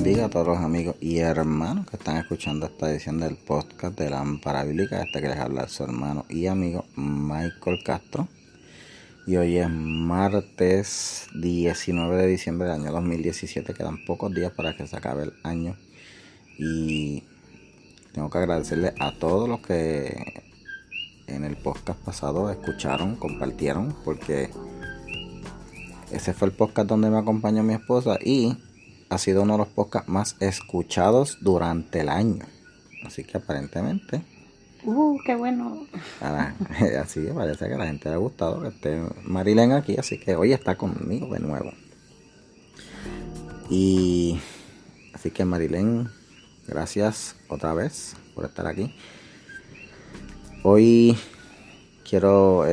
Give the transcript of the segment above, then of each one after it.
bendiga a todos los amigos y hermanos que están escuchando esta edición del podcast de Lámpara Bíblica. Que les habla su hermano y amigo Michael Castro. Y hoy es martes 19 de diciembre del año 2017. Quedan pocos días para que se acabe el año. Y tengo que agradecerle a todos los que en el podcast pasado escucharon, compartieron, porque ese fue el podcast donde me acompañó mi esposa y ha sido uno de los podcasts más escuchados durante el año. Así que aparentemente... ¡Qué bueno! Así parece que a la gente le ha gustado que esté Marilén aquí, así que hoy está conmigo de nuevo. Y así que Marilén, gracias otra vez por estar aquí. Hoy quiero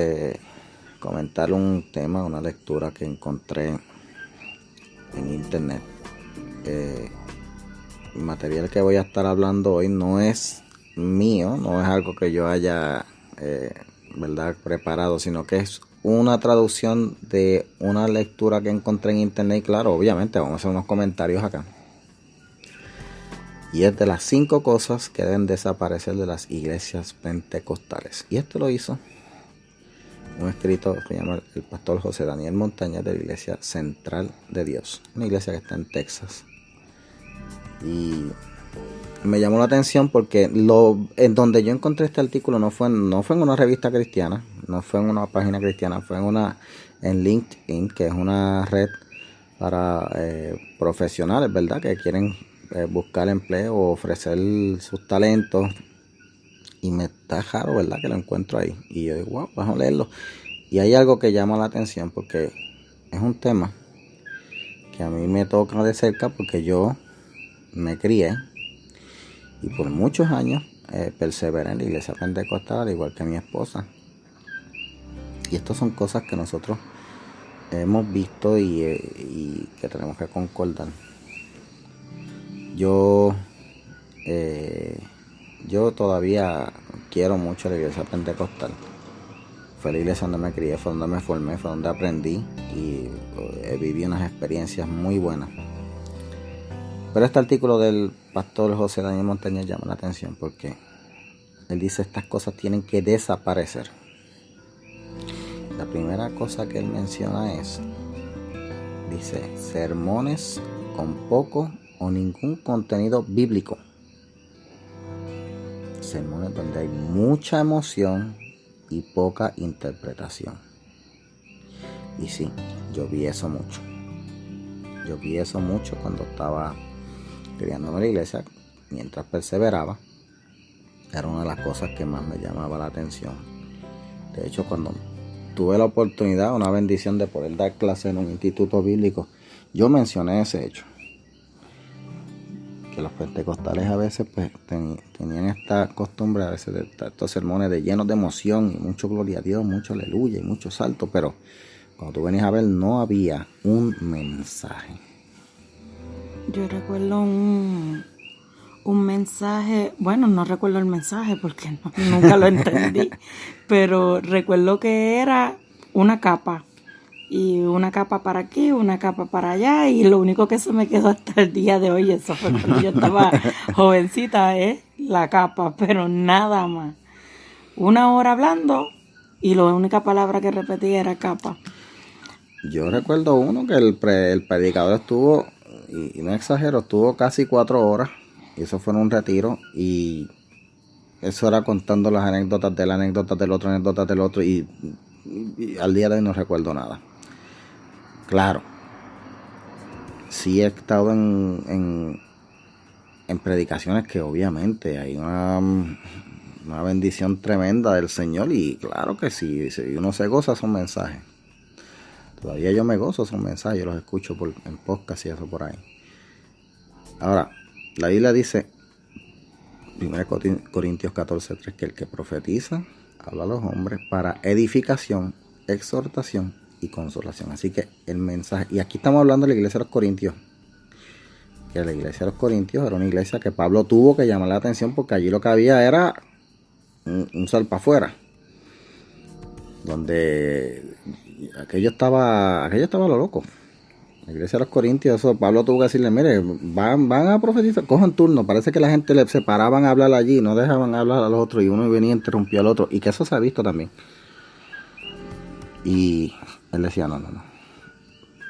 comentar un tema, una lectura que encontré en internet. El material que voy a estar hablando hoy no es mío, no es algo que yo haya preparado, sino que es una traducción de una lectura que encontré en internet. Y claro, obviamente vamos a hacer unos comentarios acá. Y es de las 5 cosas que deben desaparecer de las iglesias pentecostales. Y esto lo hizo un escritor que se llama el pastor José Daniel Montañez, de la Iglesia Central de Dios, una iglesia que está en Texas. Y me llamó la atención porque en donde yo encontré este artículo no fue en una revista cristiana, no fue en una página cristiana, fue en LinkedIn, que es una red para profesionales, ¿verdad?, que quieren buscar empleo o ofrecer sus talentos. Y me está raro, ¿verdad?, que lo encuentro ahí. Y yo digo, wow, vamos a leerlo. Y hay algo que llama la atención porque es un tema que a mí me toca de cerca, porque yo me crié y por muchos años perseveré en la iglesia pentecostal, al igual que mi esposa. Y estas son cosas que nosotros hemos visto y que tenemos que concordar. Yo todavía quiero mucho la iglesia pentecostal. Fue la iglesia donde me crié, fue donde me formé, fue donde aprendí y viví unas experiencias muy buenas. Pero este artículo del pastor José Daniel Montañez llama la atención porque él dice: estas cosas tienen que desaparecer. La primera cosa que él menciona dice, sermones con poco o ningún contenido bíblico. Sermones donde hay mucha emoción y poca interpretación. Y sí, yo vi eso mucho. Yo vi eso mucho cuando estaba criándome en la iglesia, mientras perseveraba. Era una de las cosas que más me llamaba la atención. De hecho, cuando tuve la oportunidad, una bendición de poder dar clase en un instituto bíblico, yo mencioné ese hecho. Que los pentecostales a veces pues tenían esta costumbre a veces de estos sermones llenos de emoción y mucho gloria a Dios, mucho aleluya y mucho salto, pero cuando tú venías a ver no había un mensaje. Yo recuerdo un mensaje, bueno, no recuerdo el mensaje porque nunca lo entendí, pero recuerdo que era una capa. Y una capa para aquí, una capa para allá, y lo único que se me quedó hasta el día de hoy, eso fue cuando yo estaba jovencita, es la capa, pero nada más. 1 hora hablando y la única palabra que repetía era capa. Yo recuerdo uno que el predicador estuvo, y no exagero, estuvo casi 4 horas, y eso fue en un retiro, y eso era contando las anécdotas de la anécdota del otro, y al día de hoy no recuerdo nada. Claro, sí he estado en predicaciones que obviamente hay una bendición tremenda del Señor, y claro que sí, si uno se goza esos mensajes. Todavía yo me gozo esos mensajes, yo los escucho en podcast y eso por ahí. Ahora, la Biblia dice, 1 Corintios 14:3, que el que profetiza habla a los hombres para edificación, exhortación y consolación. Así que el mensaje, y aquí estamos hablando de la iglesia de los Corintios, que la iglesia de los Corintios era una iglesia que Pablo tuvo que llamar la atención, porque allí lo que había era un sal para afuera, donde aquello estaba lo loco. La iglesia de los Corintios, eso Pablo tuvo que decirle, mire, van a profetizar, cojan turno. Parece que la gente le separaban a hablar allí, no dejaban hablar a los otros y uno venía y interrumpía al otro. Y que eso se ha visto también. Y él decía, no.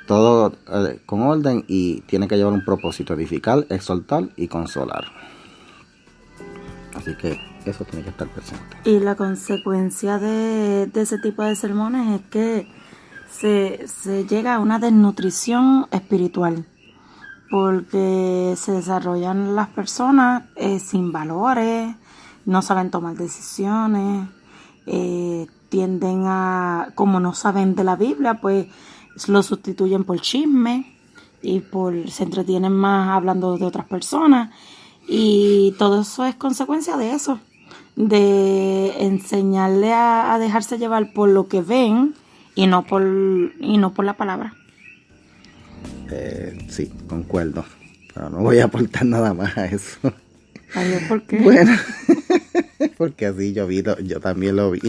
Todo con orden y tiene que llevar un propósito, edificar, exhortar y consolar. Así que eso tiene que estar presente. Y la consecuencia de ese tipo de sermones es que se llega a una desnutrición espiritual, porque se desarrollan las personas sin valores, no saben tomar decisiones, tienden a, como no saben de la Biblia, pues lo sustituyen por chisme y se entretienen más hablando de otras personas, y todo eso es consecuencia de eso, de enseñarle a dejarse llevar por lo que ven y no por la palabra. Sí, concuerdo, pero no voy a aportar nada más a eso. Adiós, ¿por qué? Bueno, porque así yo también lo vi.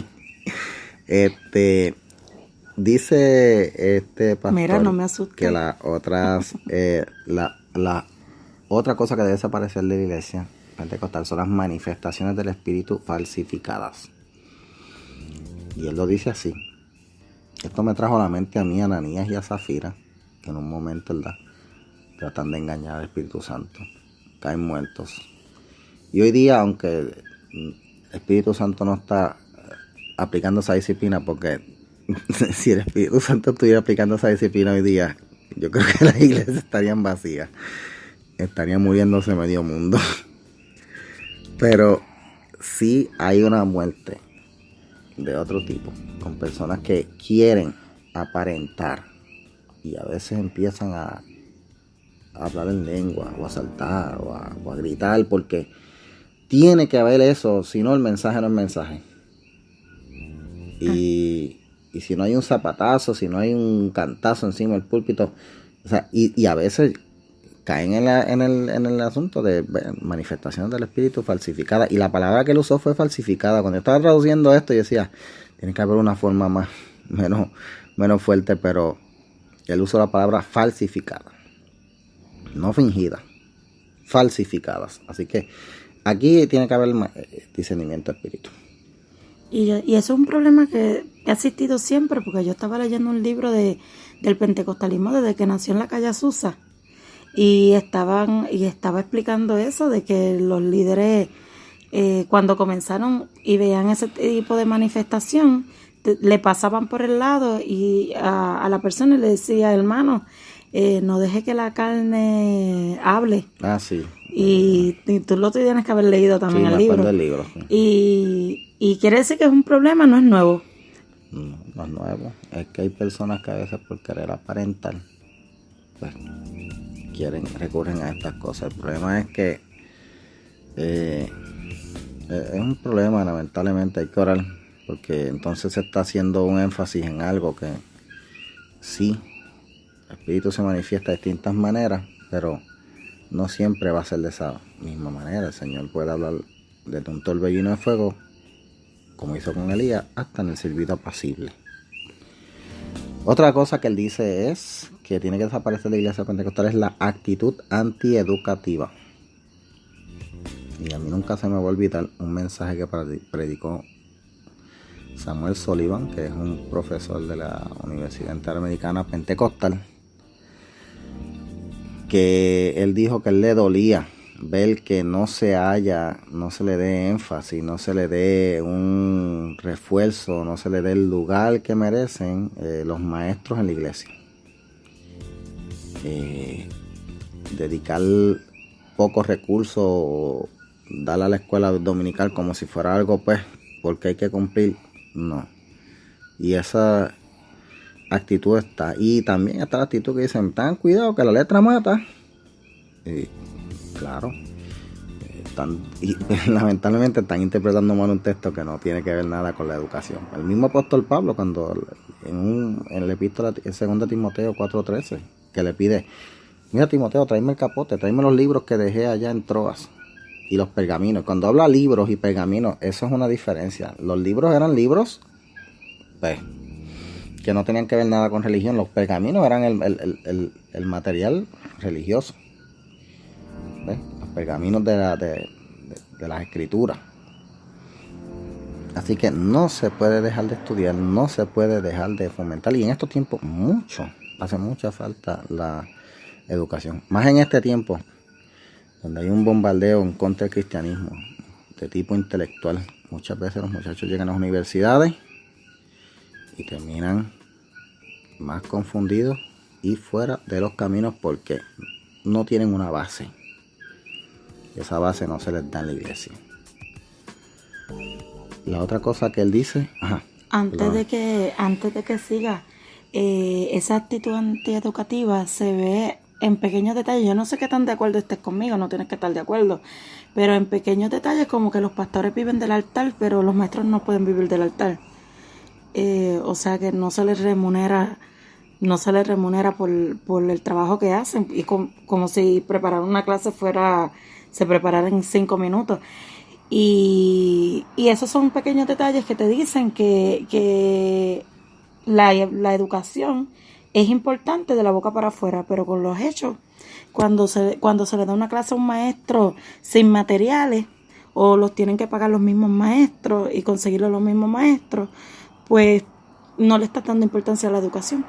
Dice este pastor, mira, no me asustes, que las otras la otra cosa que debe desaparecer de la iglesia pentecostal son las manifestaciones del Espíritu falsificadas. Y él lo dice así. Esto me trajo a la mente a mí, a Ananías y a Zafira, que en un momento, ¿verdad?, tratan de engañar al Espíritu Santo, caen muertos. Y hoy día, aunque el Espíritu Santo no está aplicando esa disciplina, porque si el Espíritu Santo estuviera aplicando esa disciplina hoy día, yo creo que las iglesias estarían vacías, estaría muriéndose medio mundo. Pero sí hay una muerte de otro tipo, con personas que quieren aparentar y a veces empiezan a hablar en lengua o a saltar o a gritar, porque tiene que haber eso, si no el mensaje no es mensaje. Y si no hay un zapatazo, si no hay un cantazo encima del púlpito, o sea, y a veces caen en el asunto de manifestaciones del Espíritu falsificadas, y la palabra que él usó fue falsificada. Cuando yo estaba traduciendo esto, yo decía, tiene que haber una forma menos fuerte, pero él usó la palabra falsificada, no fingida, falsificadas. Así que aquí tiene que haber discernimiento espíritu. Y eso es un problema que ha existido siempre, porque yo estaba leyendo un libro del pentecostalismo desde que nació en la calle Azusa, y estaba explicando eso, de que los líderes cuando comenzaron y veían ese tipo de manifestación, le pasaban por el lado y a la persona le decía, hermano, no deje que la carne hable. Ah, sí. Y tú lo tienes que haber leído también, sí, el libro. Del libro, sí. Y quiere decir que es un problema, no es nuevo. No es nuevo. Es que hay personas que a veces por querer aparentar, pues recurren a estas cosas. El problema es que es un problema, lamentablemente hay que orar, porque entonces se está haciendo un énfasis en algo que sí, el Espíritu se manifiesta de distintas maneras, pero no siempre va a ser de esa misma manera. El Señor puede hablar desde un torbellino de fuego, como hizo con Elías, hasta en el silbido apacible. Otra cosa que él dice es que tiene que desaparecer de la iglesia pentecostal es la actitud antieducativa. Y a mí nunca se me va a olvidar un mensaje que predicó Samuel Sullivan, que es un profesor de la Universidad Interamericana Pentecostal, que él dijo que él le dolía ver que no se le dé énfasis, no se le dé un refuerzo, no se le dé el lugar que merecen los maestros en la iglesia. Dedicar pocos recursos, darle a la escuela dominical como si fuera algo, pues, porque hay que cumplir, no. Y esa actitud está. Y también está la actitud que dicen, ten cuidado que la letra mata. Y claro, y lamentablemente están interpretando mal un texto que no tiene que ver nada con la educación. El mismo apóstol Pablo, cuando en el epístola, en 2 Timoteo 4:13, que le pide, mira Timoteo, tráeme el capote, tráeme los libros que dejé allá en Troas y los pergaminos. Cuando habla libros y pergaminos, eso es una diferencia. Los libros eran libros, pues, que no tenían que ver nada con religión. Los pergaminos eran el material religioso. ¿Ves? Los pergaminos de las escrituras. Así que no se puede dejar de estudiar, no se puede dejar de fomentar. Y en estos tiempos hace mucha falta la educación. Más en este tiempo, donde hay un bombardeo en contra del cristianismo de tipo intelectual. Muchas veces los muchachos llegan a las universidades y terminan más confundidos y fuera de los caminos porque no tienen una base. Y esa base no se les da en la iglesia. La otra cosa que él dice... Antes de que siga, esa actitud antieducativa se ve en pequeños detalles. Yo no sé qué tan de acuerdo estés conmigo, no tienes que estar de acuerdo, pero en pequeños detalles, como que los pastores viven del altar, pero los maestros no pueden vivir del altar. O sea que no se les remunera por el trabajo que hacen, y como si preparar una clase se preparara en 5 minutos. Y esos son pequeños detalles que te dicen que la educación es importante de la boca para afuera, pero con los hechos, cuando se le da una clase a un maestro sin materiales, o los tienen que pagar los mismos maestros y conseguirlo los mismos maestros, pues no le está dando importancia a la educación.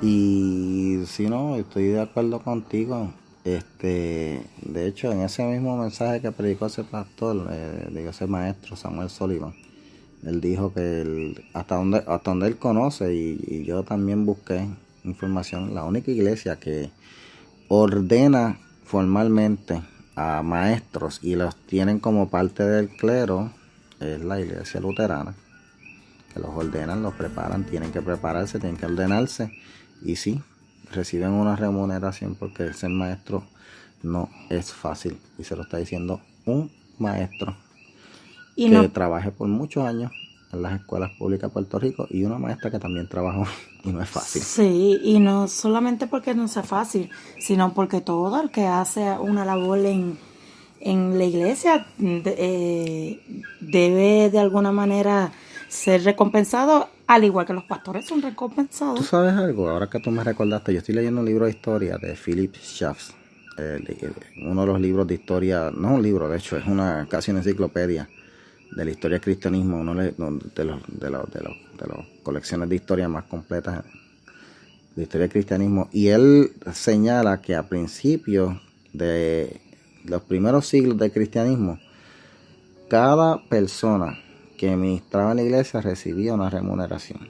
Y si no, estoy de acuerdo contigo. De hecho, en ese mismo mensaje que predicó ese pastor, ese maestro Samuel Sullivan, él dijo que hasta donde él conoce, y yo también busqué información, la única iglesia que ordena formalmente a maestros y los tienen como parte del clero es la iglesia luterana, que los ordenan, los preparan, tienen que prepararse, tienen que ordenarse, y sí, reciben una remuneración porque ser maestro no es fácil, y se lo está diciendo un maestro que trabaje por muchos años en las escuelas públicas de Puerto Rico, y una maestra que también trabajó, y no es fácil. Sí, y no solamente porque no sea fácil, sino porque todo el que hace una labor en la iglesia debe de alguna manera ser recompensado, al igual que los pastores son recompensados. ¿Tú sabes algo? Ahora que tú me recordaste, yo estoy leyendo un libro de historia de Philip Schaff, uno de los libros de historia, no un libro, de hecho es casi una enciclopedia de la historia del cristianismo, uno de las colecciones de historia más completas de historia del cristianismo, y él señala que a principios de los primeros siglos del cristianismo, cada persona que ministraba en la iglesia recibía una remuneración,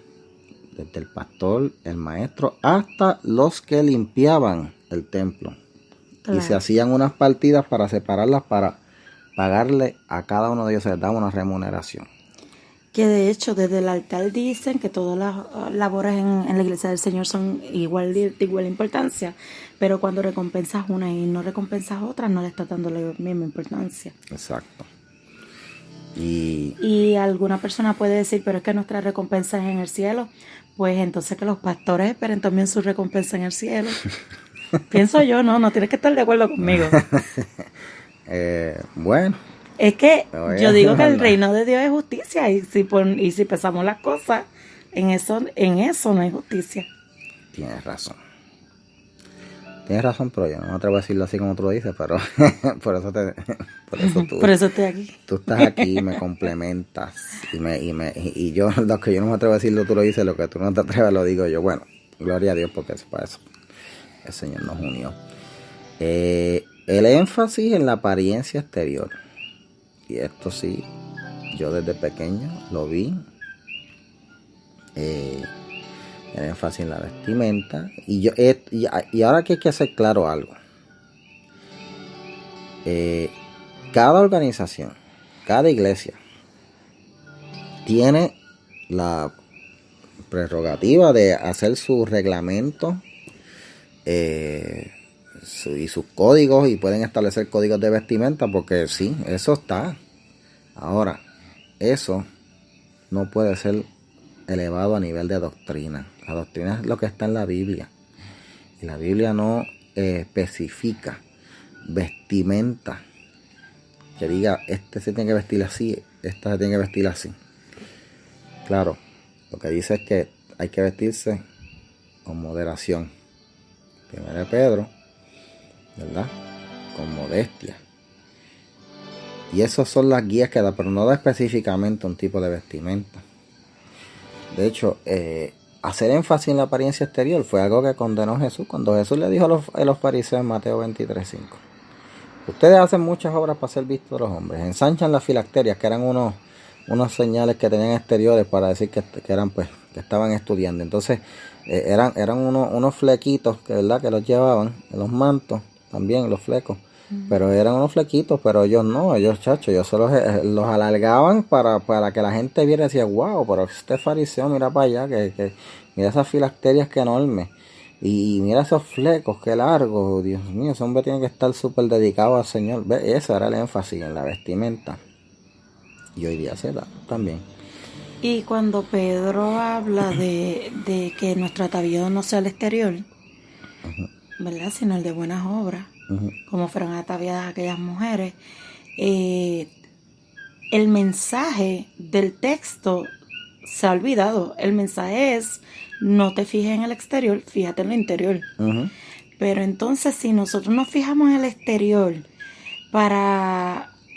desde el pastor, el maestro, hasta los que limpiaban el templo. Claro. Y se hacían unas partidas para separarlas, para pagarle a cada uno de ellos, se les daba una remuneración. Que de hecho desde el altar dicen que todas las labores en la iglesia del Señor son de igual importancia, pero cuando recompensas una y no recompensas otra, no le estás dando la misma importancia. Exacto. Y alguna persona puede decir, pero es que nuestra recompensa es en el cielo. Pues entonces que los pastores esperen también su recompensa en el cielo. Pienso yo, no tienes que estar de acuerdo conmigo. Bueno. Es que yo digo que el reino de Dios es justicia, y si pensamos las cosas, en eso no hay justicia. Tienes razón, pero yo no me atrevo a decirlo así como tú lo dices, pero por eso estoy aquí. Tú estás aquí, me complementas, y yo, lo que yo no me atrevo a decirlo, tú lo dices, lo que tú no te atreves lo digo yo. Bueno, gloria a Dios, porque es para eso el Señor nos unió. El énfasis en la apariencia exterior, y esto sí, yo desde pequeño lo vi, el énfasis en la vestimenta, y ahora que hay que hacer claro algo. Cada organización, cada iglesia tiene la prerrogativa de hacer su reglamento y sus códigos, y pueden establecer códigos de vestimenta, porque sí, eso está. Ahora, eso no puede ser elevado a nivel de doctrina. La doctrina es lo que está en la Biblia, y la Biblia no especifica vestimenta que diga este se tiene que vestir así, esta se tiene que vestir así. Claro, lo que dice es que hay que vestirse con moderación. Primero de Pedro, ¿verdad? Con modestia. Y esas son las guías que da, pero no da específicamente un tipo de vestimenta. De hecho, hacer énfasis en la apariencia exterior fue algo que condenó Jesús cuando Jesús le dijo a los fariseos en Mateo 23:5: ustedes hacen muchas obras para ser vistos de los hombres, ensanchan las filacterias, que eran unos señales que tenían exteriores para decir que eran, pues, que estaban estudiando. Entonces eran unos flequitos que, ¿verdad?, que los llevaban en los mantos, también los flecos. Pero eran unos flequitos, pero ellos no, ellos solo los alargaban para que la gente viera y decía: wow, pero este fariseo, mira para allá, que mira esas filacterias que enormes, y mira esos flecos, qué largos, Dios mío, ese hombre tiene que estar súper dedicado al Señor. Ese era el énfasis en la vestimenta, y hoy día se da también. Y cuando Pedro habla de que nuestro atavío no sea el exterior, ¿verdad?, sino el de buenas obras, como fueron ataviadas aquellas mujeres, el mensaje del texto se ha olvidado. El mensaje es: no te fijes en el exterior, fíjate en lo interior. Pero entonces, si nosotros nos fijamos en el exterior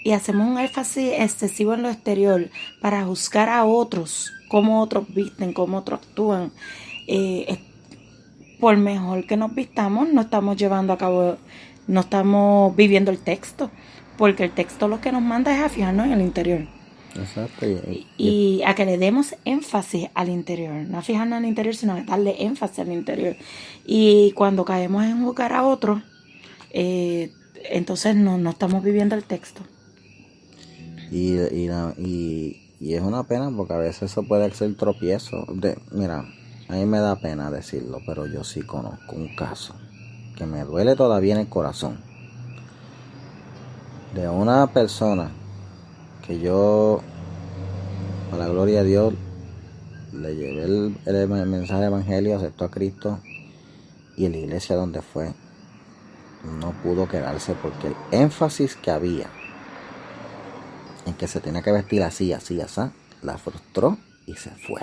y hacemos un énfasis excesivo en lo exterior para juzgar a otros, cómo otros visten, cómo otros actúan, por mejor que nos vistamos, no estamos llevando a cabo, no estamos viviendo el texto, porque el texto lo que nos manda es a fijarnos en el interior. Exacto. Y a que le demos énfasis al interior, no a fijarnos en el interior, sino a darle énfasis al interior. Y cuando caemos en juzgar a otros, entonces no estamos viviendo el texto. Y es una pena, porque a veces eso puede ser tropiezo. Mira, a mí me da pena decirlo, pero yo sí conozco un caso que me duele todavía en el corazón, de una persona que yo, para la gloria de Dios, le llevé el mensaje del evangelio, aceptó a Cristo, y en la iglesia donde fue no pudo quedarse, porque el énfasis que había en que se tenía que vestir así, la frustró y se fue.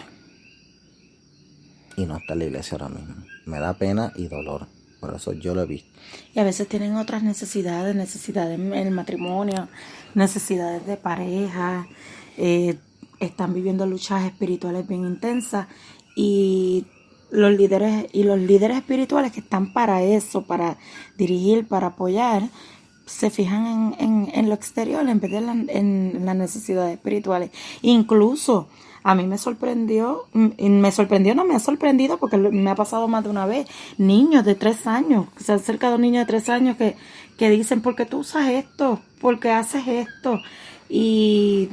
Y no está en la iglesia ahora mismo. Me da pena y dolor. Por eso yo lo he visto. Y a veces tienen otras necesidades en el matrimonio, necesidades de pareja, están viviendo luchas espirituales bien intensas, y los líderes espirituales que están para eso, para dirigir, para apoyar, se fijan en lo exterior en vez de en las necesidades espirituales. Incluso a mí me ha sorprendido porque me ha pasado más de una vez. Niños de 3 años, se han acercado a un niño de 3 años que dicen: ¿por qué tú usas esto? ¿Por qué haces esto? Y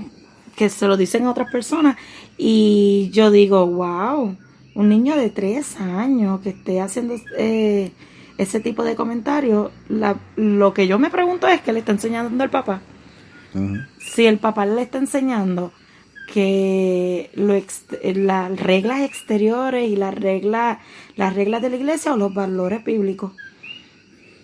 que se lo dicen a otras personas. Y yo digo: wow, un niño de 3 años que esté haciendo ese tipo de comentarios. Lo que yo me pregunto es: ¿qué le está enseñando el papá? Si el papá le está enseñando que las reglas exteriores y las reglas de la iglesia o los valores bíblicos,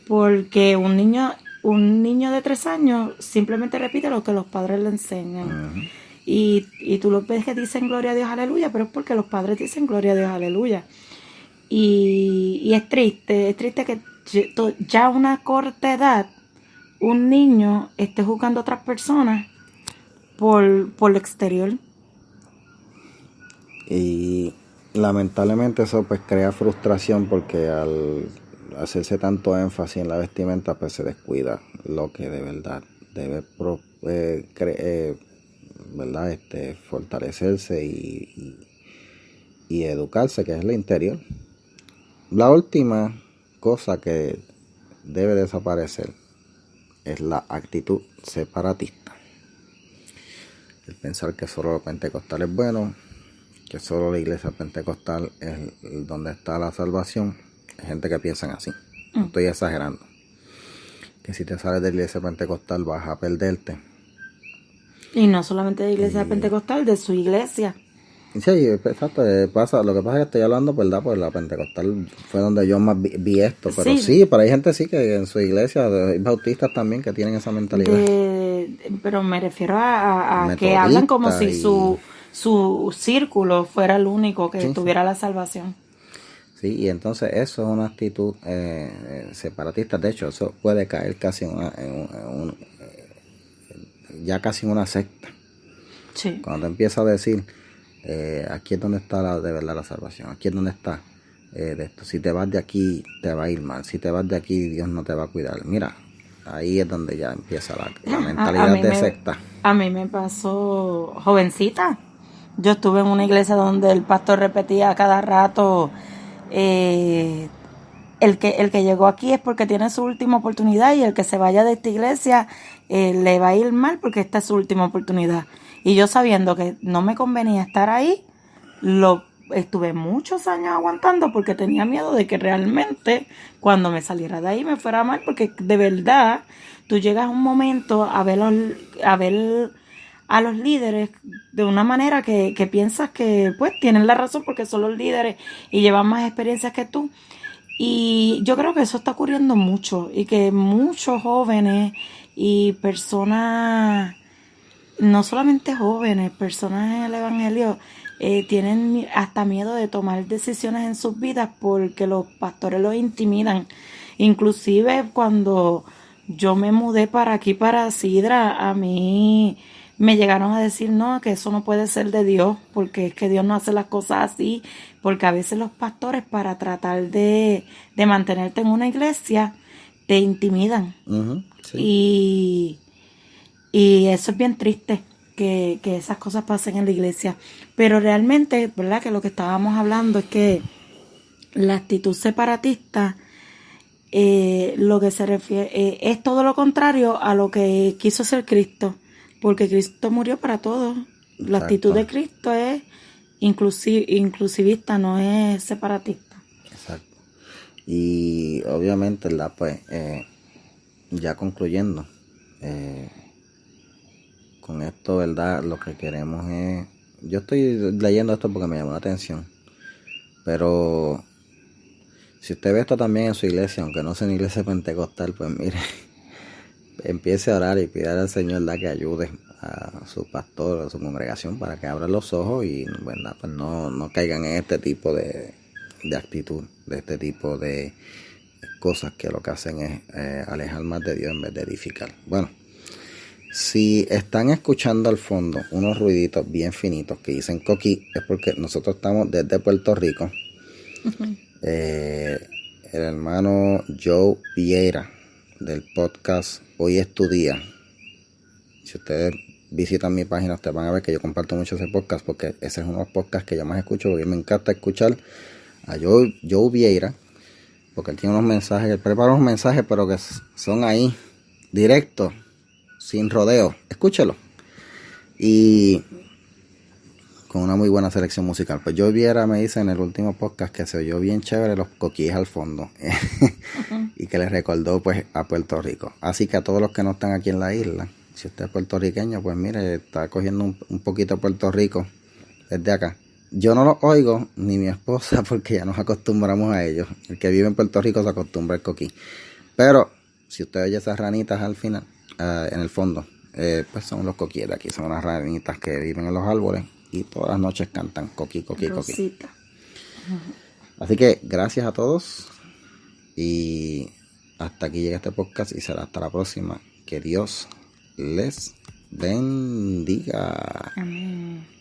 porque un niño de 3 años simplemente repite lo que los padres le enseñan. Y tú lo ves que dicen gloria a Dios, aleluya, pero es porque los padres dicen gloria a Dios, aleluya. Y es triste que ya a una corta edad un niño esté juzgando a otras personas por lo exterior. Y lamentablemente eso pues crea frustración, porque al hacerse tanto énfasis en la vestimenta pues se descuida lo que de verdad debe ¿verdad? Fortalecerse y educarse, que es el interior. La última cosa que debe desaparecer es la actitud separatista. El pensar que solo lo pentecostal es bueno, que solo la iglesia pentecostal es donde está la salvación. Hay gente que piensa así. No estoy exagerando. Que si te sales de la iglesia pentecostal vas a perderte. Y no solamente de la iglesia pentecostal, de su iglesia. Sí, exacto. Lo que pasa es que estoy hablando, ¿verdad? Pues la pentecostal fue donde yo más vi esto. Pero sí, pero hay gente sí que en su iglesia, hay bautistas también que tienen esa mentalidad. Pero me refiero a que hablan como si su círculo fuera el único que Sí, tuviera la salvación. Sí, y entonces eso es una actitud separatista. De hecho, eso puede caer casi ya casi en una secta. Sí. Cuando empieza a decir, aquí es donde está de verdad la salvación, aquí es donde está de esto. Si te vas de aquí, te va a ir mal. Si te vas de aquí, Dios no te va a cuidar. Mira, ahí es donde ya empieza la mentalidad de secta. A mí me pasó jovencita. Yo estuve en una iglesia donde el pastor repetía cada rato, el que llegó aquí es porque tiene su última oportunidad y el que se vaya de esta iglesia le va a ir mal porque esta es su última oportunidad. Y yo sabiendo que no me convenía estar ahí, lo estuve muchos años aguantando porque tenía miedo de que realmente cuando me saliera de ahí me fuera mal, porque de verdad tú llegas a un momento a ver a los líderes de una manera que piensas que pues tienen la razón porque son los líderes y llevan más experiencias que tú. Y yo creo que eso está ocurriendo mucho y que muchos jóvenes y personas, no solamente jóvenes, personas en el evangelio, tienen hasta miedo de tomar decisiones en sus vidas porque los pastores los intimidan. Inclusive cuando yo me mudé para aquí, para Sidra, a mí me llegaron a decir, no, que eso no puede ser de Dios, porque es que Dios no hace las cosas así, porque a veces los pastores, para tratar de mantenerte en una iglesia, te intimidan. Sí. Y eso es bien triste, que esas cosas pasen en la iglesia. Pero realmente, ¿verdad? Que lo que estábamos hablando es que la actitud separatista, lo que se refiere, es todo lo contrario a lo que quiso ser Cristo, porque Cristo murió para todos. La actitud de Cristo es inclusivista, no es separatista. Exacto. Y obviamente, pues, ya concluyendo, con esto, ¿verdad? Lo que queremos es... Yo estoy leyendo esto porque me llamó la atención, pero si usted ve esto también en su iglesia, aunque no sea una iglesia pentecostal, pues mire, empiece a orar y pida al Señor, ¿verdad?, que ayude a su pastor, a su congregación, para que abran los ojos y, ¿verdad?, pues no caigan en este tipo de actitud, de este tipo de cosas que lo que hacen es alejar más de Dios en vez de edificar. Bueno, si están escuchando al fondo unos ruiditos bien finitos que dicen coquí, es porque nosotros estamos desde Puerto Rico. El hermano Joe Vieira del podcast Hoy es tu día. Si ustedes visitan mi página, ustedes van a ver que yo comparto mucho ese podcast, porque ese es uno de los podcasts que yo más escucho, porque me encanta escuchar a Joe Vieira, porque él tiene unos mensajes, él prepara unos mensajes, pero que son ahí, directos, sin rodeo. Escúchelo. Y con una muy buena selección musical. Pues Joe Vieira me dice en el último podcast que se oyó bien chévere los coquíes al fondo. Y que le recordó pues a Puerto Rico. Así que a todos los que no están aquí en la isla, si usted es puertorriqueño, pues mire, está cogiendo un poquito de Puerto Rico desde acá. Yo no los oigo, ni mi esposa, porque ya nos acostumbramos a ellos. El que vive en Puerto Rico se acostumbra al coquí. Pero si usted oye esas ranitas al final, en el fondo, pues son los coquíes de aquí. Son unas ranitas que viven en los árboles y todas las noches cantan coquí, coquí, coquí. Así que gracias a todos y hasta aquí llega este podcast y será hasta la próxima. Que Dios les bendiga. Amén.